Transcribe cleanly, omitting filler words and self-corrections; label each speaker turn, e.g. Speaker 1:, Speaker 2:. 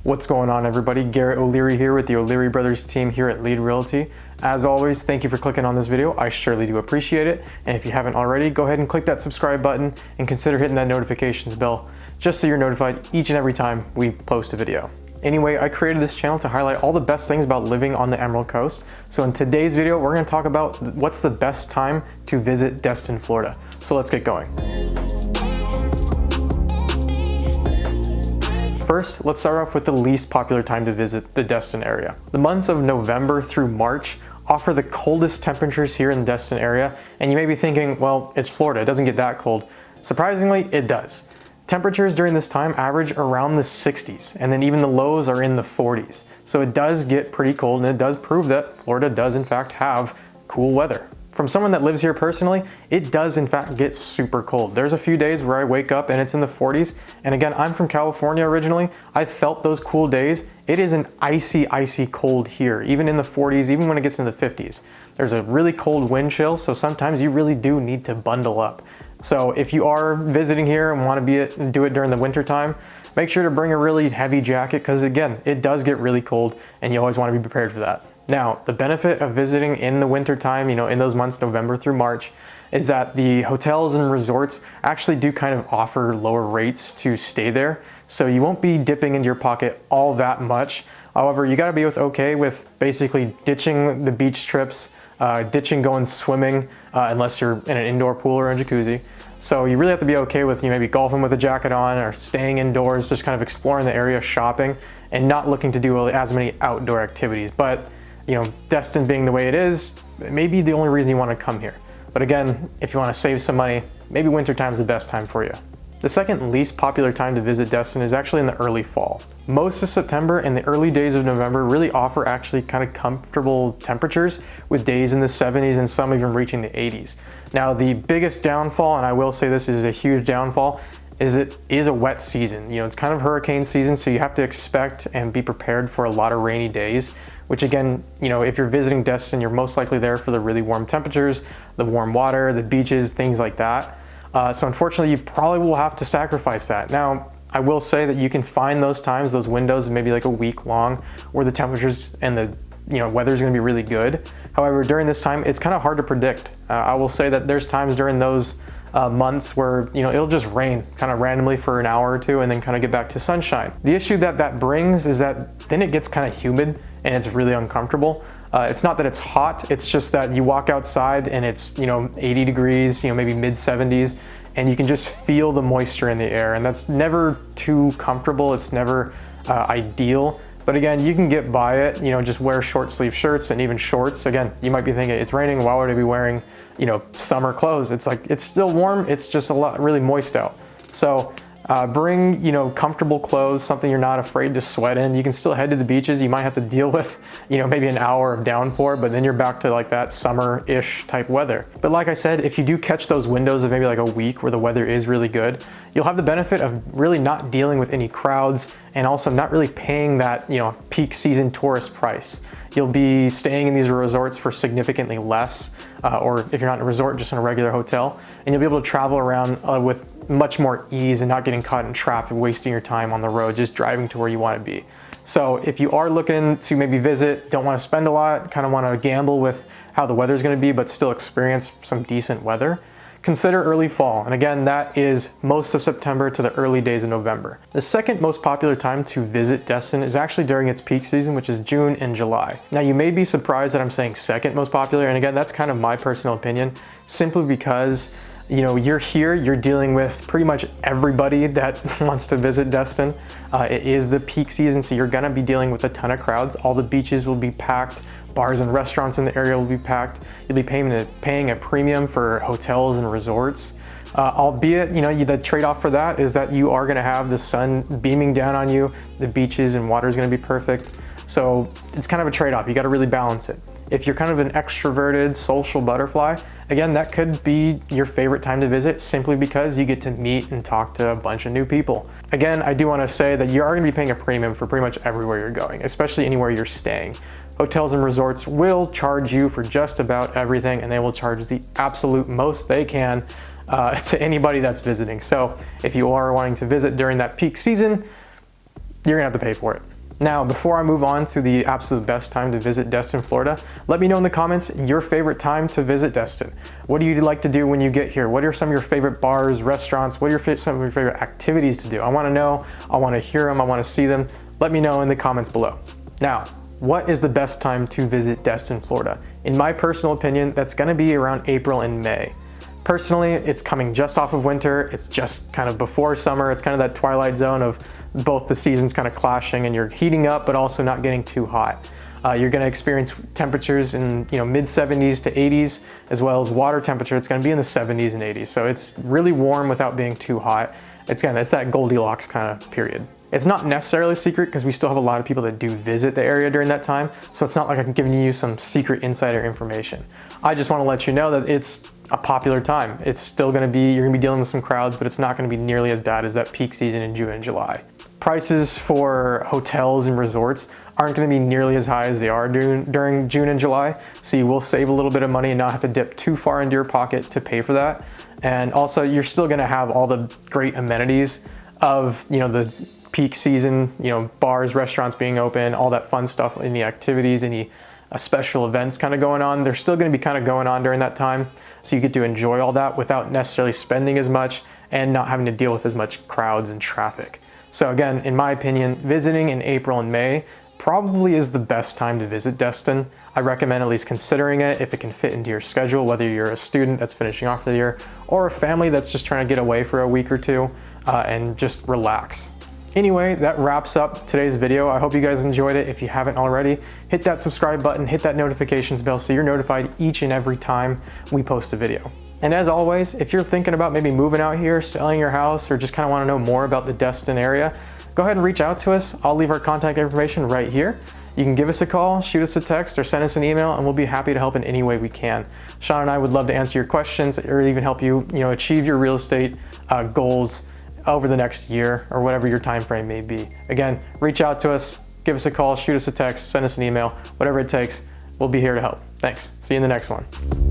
Speaker 1: What's going on, everybody? Garrett O'Leary here with the O'Leary Brothers team here at Lead Realty. As always, thank you for clicking on this video. I surely do appreciate it. And if you haven't already, go ahead and click that subscribe button and consider hitting that notifications bell just so you're notified each and every time we post a video. Anyway, I created this channel to highlight all the best things about living on the Emerald Coast. So in today's video, we're going to talk about what's the best time to visit Destin, Florida. So let's get going. First, let's start off with the least popular time to visit the Destin area. The months of November through March offer the coldest temperatures here in the Destin area, and you may be thinking, well, it's Florida, it doesn't get that cold. Surprisingly, it does. Temperatures during this time average around the 60s, and then even the lows are in the 40s. So it does get pretty cold, and it does prove that Florida does in fact have cool weather. From someone that lives here personally, it does in fact get super cold. There's a few days where I wake up and it's in the 40s. And again, I'm from California originally. I felt those cool days. It is an icy cold here, even in the 40s, even when it gets in the 50s. There's a really cold wind chill, so sometimes you really do need to bundle up. So if you are visiting here and want to do it during the winter time, make sure to bring a really heavy jacket because again, it does get really cold and you always want to be prepared for that. Now, the benefit of visiting in the winter time, in those months, November through March, is that the hotels and resorts actually do kind of offer lower rates to stay there. So you won't be dipping into your pocket all that much. However, you gotta be okay with basically ditching the beach trips, ditching going swimming, unless you're in an indoor pool or a jacuzzi. So you really have to be okay with maybe golfing with a jacket on or staying indoors, just kind of exploring the area, shopping, and not looking to do as many outdoor activities. But Destin being the way it is, it may be the only reason you want to come here. But again, if you want to save some money, maybe winter time is the best time for you. The second least popular time to visit Destin is actually in the early fall. Most of September and the early days of November really offer actually kind of comfortable temperatures with days in the 70s and some even reaching the 80s. Now the biggest downfall, and I will say this is a huge downfall, is it is a wet season. It's kind of hurricane season, so you have to expect and be prepared for a lot of rainy days, which again, if you're visiting Destin, you're most likely there for the really warm temperatures, the warm water, the beaches, things like that. So unfortunately, you probably will have to sacrifice that. Now, I will say that you can find those times, those windows, maybe like a week long, where the temperatures and the weather's gonna be really good. However, during this time, it's kind of hard to predict. I will say that there's times during those months where it'll just rain kind of randomly for an hour or two and then kind of get back to sunshine. The issue that brings is that then it gets kind of humid and it's really uncomfortable. It's not that it's hot, it's just that you walk outside and it's 80 degrees, maybe mid 70s, and you can just feel the moisture in the air, and that's never too comfortable. It's never ideal. But again, you can get by it, just wear short sleeve shirts and even shorts. Again, you might be thinking it's raining, why would I be wearing, summer clothes? It's like, it's still warm, it's just really moist out. So bring, comfortable clothes, something you're not afraid to sweat in. You can still head to the beaches. You might have to deal with, maybe an hour of downpour, but then you're back to like that summer-ish type weather. But like I said, if you do catch those windows of maybe like a week where the weather is really good, you'll have the benefit of really not dealing with any crowds and also not really paying that, peak season tourist price. You'll be staying in these resorts for significantly less, or if you're not in a resort, just in a regular hotel, and you'll be able to travel around with much more ease and not getting caught in traffic, wasting your time on the road, just driving to where you want to be. So if you are looking to maybe visit, don't want to spend a lot, kind of want to gamble with how the weather's going to be, but still experience some decent weather, consider early fall. And again, that is most of September to the early days of November. The second most popular time to visit Destin is actually during its peak season, which is June and July. Now you may be surprised that I'm saying second most popular. And again, that's kind of my personal opinion, simply because you're here, you're dealing with pretty much everybody that wants to visit Destin. It is the peak season, so you're gonna be dealing with a ton of crowds. All the beaches will be packed. Bars and restaurants in the area will be packed. You'll be paying a premium for hotels and resorts. Albeit, the trade-off for that is that you are gonna have the sun beaming down on you, the beaches and water is gonna be perfect. So it's kind of a trade-off. You gotta really balance it. If you're kind of an extroverted social butterfly, again, that could be your favorite time to visit simply because you get to meet and talk to a bunch of new people. Again, I do wanna say that you are gonna be paying a premium for pretty much everywhere you're going, especially anywhere you're staying. Hotels and resorts will charge you for just about everything, and they will charge the absolute most they can to anybody that's visiting. So if you are wanting to visit during that peak season, you're gonna have to pay for it. Now, before I move on to the absolute best time to visit Destin, Florida, let me know in the comments your favorite time to visit Destin. What do you like to do when you get here? What are some of your favorite bars, restaurants? What are some of your favorite activities to do? I wanna know, I wanna hear them, I wanna see them. Let me know in the comments below. Now, what is the best time to visit Destin, Florida? In my personal opinion, that's gonna be around April and May. Personally, it's coming just off of winter. It's just kind of before summer. It's kind of that twilight zone of both the seasons kind of clashing, and you're heating up, but also not getting too hot. You're gonna experience temperatures in mid 70s to 80s, as well as water temperature. It's gonna be in the 70s and 80s. So it's really warm without being too hot. It's that Goldilocks kind of period. It's not necessarily a secret because we still have a lot of people that do visit the area during that time. So it's not like I'm giving you some secret insider information. I just want to let you know that it's a popular time. It's still going to be, you're going to be dealing with some crowds, but it's not going to be nearly as bad as that peak season in June and July. Prices for hotels and resorts aren't going to be nearly as high as they are during June and July. So you will save a little bit of money and not have to dip too far into your pocket to pay for that. And also you're still going to have all the great amenities of, the peak season, bars, restaurants being open, all that fun stuff, any activities, any special events kind of going on. They're still going to be kind of going on during that time. So you get to enjoy all that without necessarily spending as much and not having to deal with as much crowds and traffic. So again, in my opinion, visiting in April and May probably is the best time to visit Destin. I recommend at least considering it if it can fit into your schedule, whether you're a student that's finishing off the year or a family that's just trying to get away for a week or two and just relax. Anyway, that wraps up today's video. I hope you guys enjoyed it. If you haven't already, hit that subscribe button, hit that notifications bell so you're notified each and every time we post a video. And as always, if you're thinking about maybe moving out here, selling your house, or just kind of want to know more about the Destin area, go ahead and reach out to us. I'll leave our contact information right here. You can give us a call, shoot us a text, or send us an email, and we'll be happy to help in any way we can. Sean and I would love to answer your questions or even help you, achieve your real estate goals over the next year or whatever your time frame may be. Again, reach out to us, give us a call, shoot us a text, send us an email, whatever it takes. We'll be here to help. Thanks. See you in the next one.